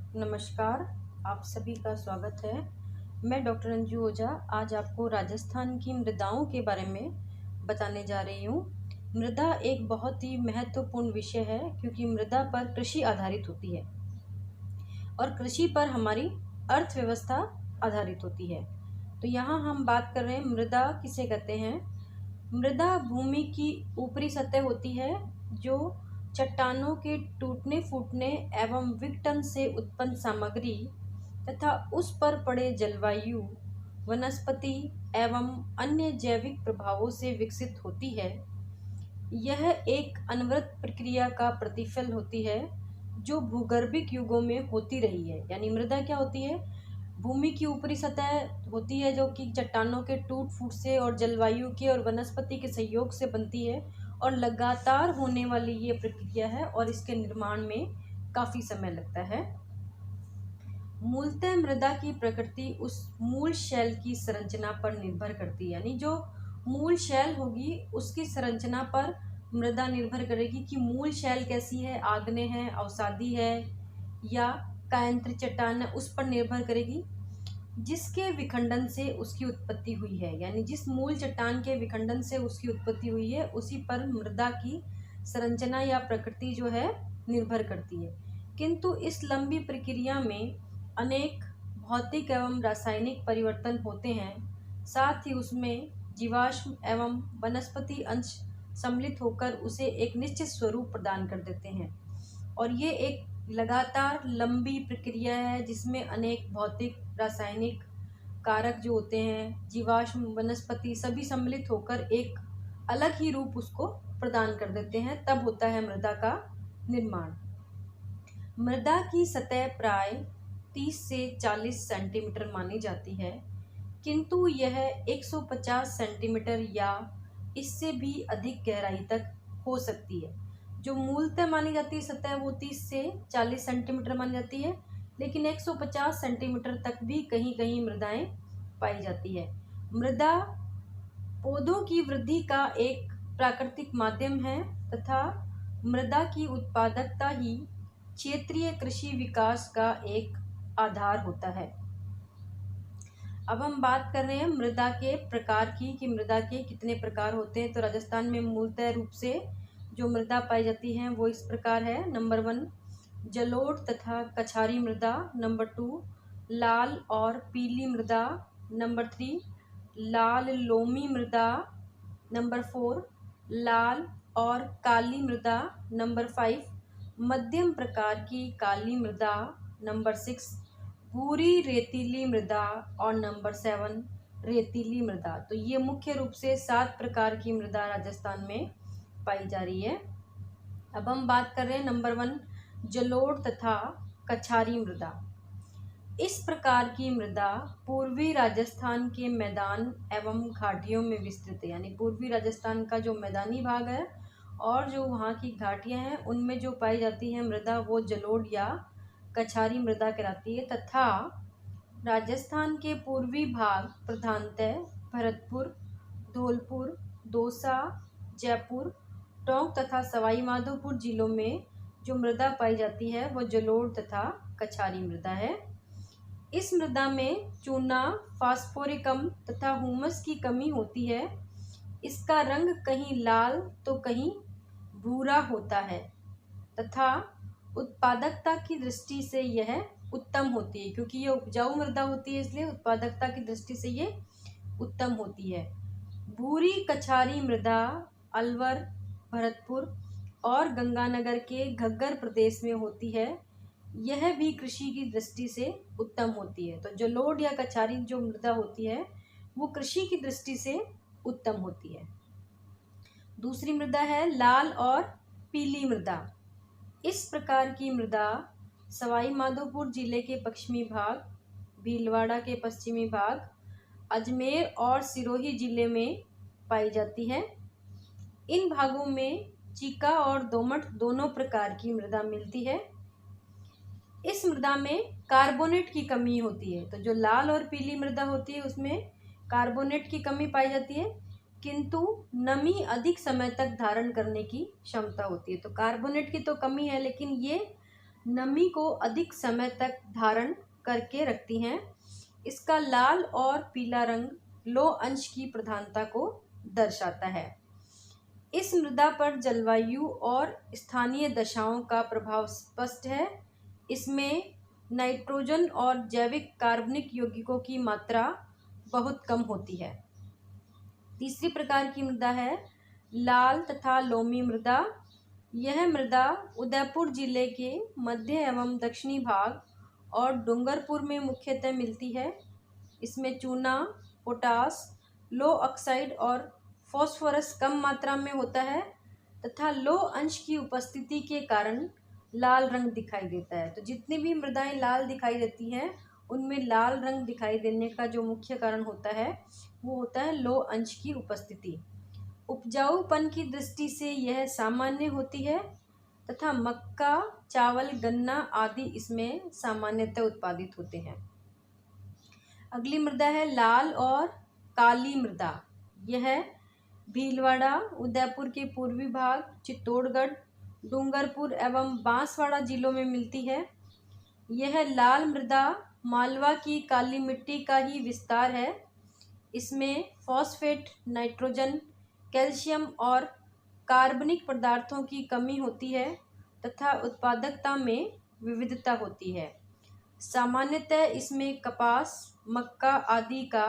नमस्कार, आप सभी का स्वागत है। मैं डॉक्टर अंजू ओझा आज आपको राजस्थान की मृदाओं के बारे में बताने जा रही हूँ। मृदा एक बहुत ही महत्वपूर्ण विषय है क्योंकि मृदा पर कृषि आधारित होती है और कृषि पर हमारी अर्थव्यवस्था आधारित होती है। तो यहाँ हम बात कर रहे हैं मृदा किसे कहते हैं। मृदा भूमि की ऊपरी सतह होती है जो चट्टानों के टूटने फूटने एवं विघटन से उत्पन्न सामग्री तथा उस पर पड़े जलवायु, वनस्पति एवं अन्य जैविक प्रभावों से विकसित होती है। यह एक अनवरत प्रक्रिया का प्रतिफल होती है जो भूगर्भिक युगों में होती रही है। यानी मृदा क्या होती है? भूमि की ऊपरी सतह होती है जो कि चट्टानों के टूट फूट से और जलवायु के और वनस्पति के सहयोग से बनती है और लगातार होने वाली ये प्रक्रिया है और इसके निर्माण में काफ़ी समय लगता है। मूलतः मृदा की प्रकृति उस मूल शैल की संरचना पर निर्भर करती है। यानी जो मूल शैल होगी उसकी संरचना पर मृदा निर्भर करेगी कि मूल शैल कैसी है, आग्नेय है, अवसादी है या कायंत्र चट्टान है, उस पर निर्भर करेगी जिसके विखंडन से उसकी उत्पत्ति हुई है। यानी जिस मूल चट्टान के विखंडन से उसकी उत्पत्ति हुई है उसी पर मृदा की संरचना या प्रकृति जो है निर्भर करती है। किंतु इस लंबी प्रक्रिया में अनेक भौतिक एवं रासायनिक परिवर्तन होते हैं। साथ ही उसमें जीवाश्म एवं वनस्पति अंश सम्मिलित होकर उसे एक निश्चित स्वरूप प्रदान कर देते हैं और ये एक लगातार लंबी प्रक्रिया है जिसमें अनेक भौतिक रासायनिक कारक जो होते हैं, जीवाश्म, वनस्पति सभी सम्मिलित होकर एक अलग ही रूप उसको प्रदान कर देते हैं। तब होता है मृदा का निर्माण। मृदा की सतह प्राय 30 से 40 सेंटीमीटर मानी जाती है, किंतु यह 150 सेंटीमीटर या इससे भी अधिक गहराई तक हो सकती है। जो मूलतः मानी जाती है सतह वो 30 से 40 सेंटीमीटर मानी जाती है, लेकिन 150 सेंटीमीटर तक भी कहीं कहीं मृदाएं पाई जाती है। मृदा पौधों की वृद्धि का एक प्राकृतिक माध्यम है तथा मृदा की उत्पादकता ही क्षेत्रीय कृषि विकास का एक आधार होता है। अब हम बात कर रहे हैं मृदा के प्रकार की कि मृदा के कितने प्रकार होते हैं। तो राजस्थान में मूलतः रूप से जो मृदा पाई जाती है वो इस प्रकार है। नंबर 1 जलोढ़ तथा कछारी मृदा। नंबर 2 लाल और पीली मृदा। नंबर 3 लाल लोमी मृदा। नंबर 4 लाल और काली मृदा। नंबर 5 मध्यम प्रकार की काली मृदा। नंबर 6 भूरी रेतीली मृदा और नंबर 7 रेतीली मृदा। तो ये मुख्य रूप से 7 प्रकार की मृदा राजस्थान में पाई जा रही है। अब हम बात कर रहे हैं नंबर 1 जलोढ़ तथा कछारी मृदा। इस प्रकार की मृदा पूर्वी राजस्थान के मैदान एवं घाटियों में विस्तृत है। यानी पूर्वी राजस्थान का जो मैदानी भाग है और जो वहाँ की घाटियाँ हैं उनमें जो पाई जाती है मृदा वो जलोढ़ या कछारी मृदा कहलाती है। तथा राजस्थान के पूर्वी भाग प्रधानतः भरतपुर, धौलपुर, दौसा, जयपुर, टोंक तथा सवाई माधोपुर जिलों में जो मृदा पाई जाती है वो जलोढ़ तथा कछारी मृदा है। इस मृदा में चूना, फास्फोरिकम तथा हुमस की कमी होती है। इसका रंग कहीं लाल तो कहीं भूरा होता है तथा उत्पादकता की दृष्टि से यह उत्तम होती है। क्योंकि ये उपजाऊ मृदा होती है इसलिए उत्पादकता की दृष्टि से ये उत्तम होती है। भूरी कछारी मृदा अलवर, भरतपुर और गंगानगर के घग्गर प्रदेश में होती है। यह भी कृषि की दृष्टि से उत्तम होती है। तो जलोढ़ या कछारी जो मृदा होती है वो कृषि की दृष्टि से उत्तम होती है। दूसरी मृदा है लाल और पीली मृदा। इस प्रकार की मृदा सवाई माधोपुर जिले के पश्चिमी भाग, भीलवाड़ा के पश्चिमी भाग, अजमेर और सिरोही जिले में पाई जाती है। इन भागों में चीका और दोमट दोनों प्रकार की मृदा मिलती है। इस मृदा में कार्बोनेट की कमी होती है। तो जो लाल और पीली मृदा होती है उसमें कार्बोनेट की कमी पाई जाती है, किंतु नमी अधिक समय तक धारण करने की क्षमता होती है। तो कार्बोनेट की तो कमी है लेकिन ये नमी को अधिक समय तक धारण करके रखती हैं। इसका लाल और पीला रंग लौह अंश की प्रधानता को दर्शाता है। इस मृदा पर जलवायु और स्थानीय दशाओं का प्रभाव स्पष्ट है। इसमें नाइट्रोजन और जैविक कार्बनिक यौगिकों की मात्रा बहुत कम होती है। तीसरी प्रकार की मृदा है लाल तथा लोमी मृदा। यह मृदा उदयपुर जिले के मध्य एवं दक्षिणी भाग और डूंगरपुर में मुख्यतः मिलती है। इसमें चूना, पोटास, लौह ऑक्साइड और फास्फोरस कम मात्रा में होता है तथा लौह अंश की उपस्थिति के कारण लाल रंग दिखाई देता है। तो जितनी भी मृदाएं लाल दिखाई देती हैं उनमें लाल रंग दिखाई देने का जो मुख्य कारण होता है वो होता है लौह अंश की उपस्थिति। उपजाऊपन की दृष्टि से यह सामान्य होती है तथा मक्का, चावल, गन्ना आदि इसमें सामान्यतः उत्पादित होते हैं। अगली मृदा है लाल और काली मृदा। यह भीलवाड़ा, उदयपुर के पूर्वी भाग, चित्तौड़गढ़, डूंगरपुर एवं बांसवाड़ा जिलों में मिलती है। यह लाल मृदा मालवा की काली मिट्टी का ही विस्तार है। इसमें फॉस्फेट, नाइट्रोजन, कैल्शियम और कार्बनिक पदार्थों की कमी होती है तथा उत्पादकता में विविधता होती है। सामान्यतः इसमें कपास, मक्का आदि का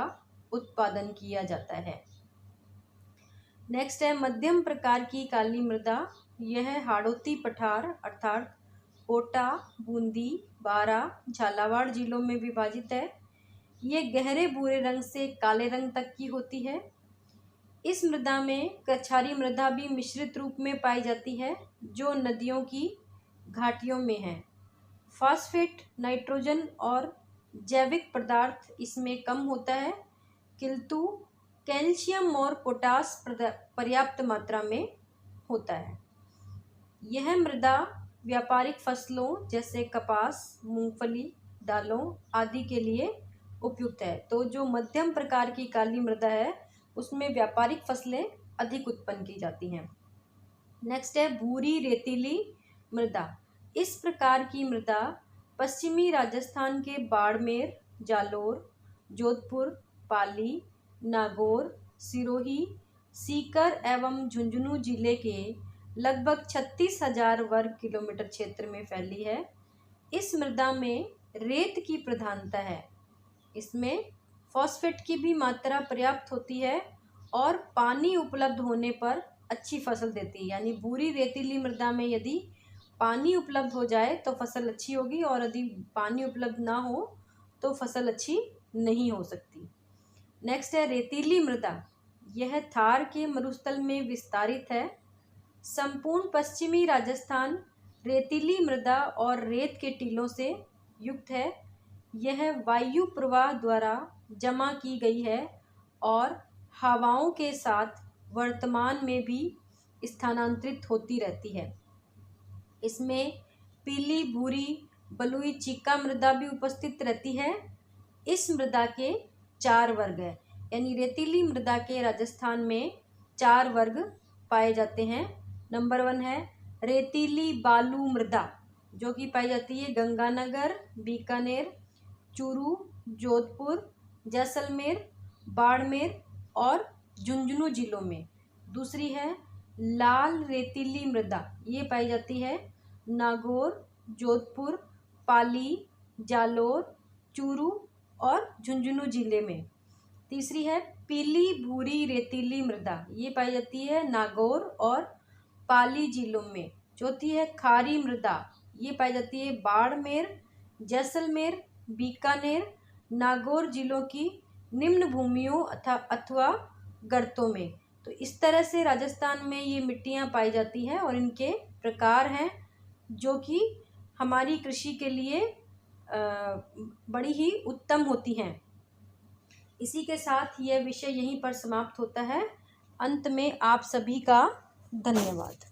उत्पादन किया जाता है। नेक्स्ट है मध्यम प्रकार की काली मृदा। यह हाड़ौती पठार अर्थात कोटा, बूंदी, बारा, झालावाड़ जिलों में विभाजित है। ये गहरे भूरे रंग से काले रंग तक की होती है। इस मृदा में कछारी मृदा भी मिश्रित रूप में पाई जाती है जो नदियों की घाटियों में है। फास्फेट, नाइट्रोजन और जैविक पदार्थ इसमें कम होता है किंतु कैल्शियम और पोटास पर्याप्त मात्रा में होता है। यह मृदा व्यापारिक फसलों जैसे कपास, मूंगफली, दालों आदि के लिए उपयुक्त है। तो जो मध्यम प्रकार की काली मृदा है उसमें व्यापारिक फसलें अधिक उत्पन्न की जाती हैं। नेक्स्ट है भूरी रेतीली मृदा। इस प्रकार की मृदा पश्चिमी राजस्थान के बाड़मेर, जालोर, जोधपुर, पाली, नागौर, सिरोही, सीकर एवं झुंझुनू जिले के लगभग 36,000 वर्ग किलोमीटर क्षेत्र में फैली है। इस मृदा में रेत की प्रधानता है। इसमें फॉस्फेट की भी मात्रा पर्याप्त होती है और पानी उपलब्ध होने पर अच्छी फसल देती है। यानी भूरी रेतीली मृदा में यदि पानी उपलब्ध हो जाए तो फसल अच्छी होगी और यदि पानी उपलब्ध ना हो तो फसल अच्छी नहीं हो सकती। नेक्स्ट है रेतीली मृदा। यह थार के मरुस्थल में विस्तारित है। संपूर्ण पश्चिमी राजस्थान रेतीली मृदा और रेत के टीलों से युक्त है। यह वायु प्रवाह द्वारा जमा की गई है और हवाओं के साथ वर्तमान में भी स्थानांतरित होती रहती है। इसमें पीली, भूरी, बलुई, चिक्का मृदा भी उपस्थित रहती है। इस मृदा के 4 वर्ग हैं। यानी रेतीली मृदा के राजस्थान में 4 वर्ग पाए जाते हैं। नंबर 1 है रेतीली बालू मृदा जो कि पाई जाती है गंगानगर, बीकानेर, चूरू, जोधपुर, जैसलमेर, बाड़मेर और झुंझुनू जिलों में। दूसरी है लाल रेतीली मृदा। ये पाई जाती है नागौर, जोधपुर, पाली, जालोर, चूरू और झुंझुनू जिले में। तीसरी है पीली भूरी रेतीली मृदा। ये पाई जाती है नागौर और पाली जिलों में। चौथी है खारी मृदा। ये पाई जाती है बाड़मेर, जैसलमेर, बीकानेर, नागौर जिलों की निम्न भूमियों अथवा गर्तों में। तो इस तरह से राजस्थान में ये मिट्टियाँ पाई जाती हैं और इनके प्रकार हैं जो कि हमारी कृषि के लिए बड़ी ही उत्तम होती हैं। इसी के साथ यह विषय यहीं पर समाप्त होता है। अंत में आप सभी का धन्यवाद।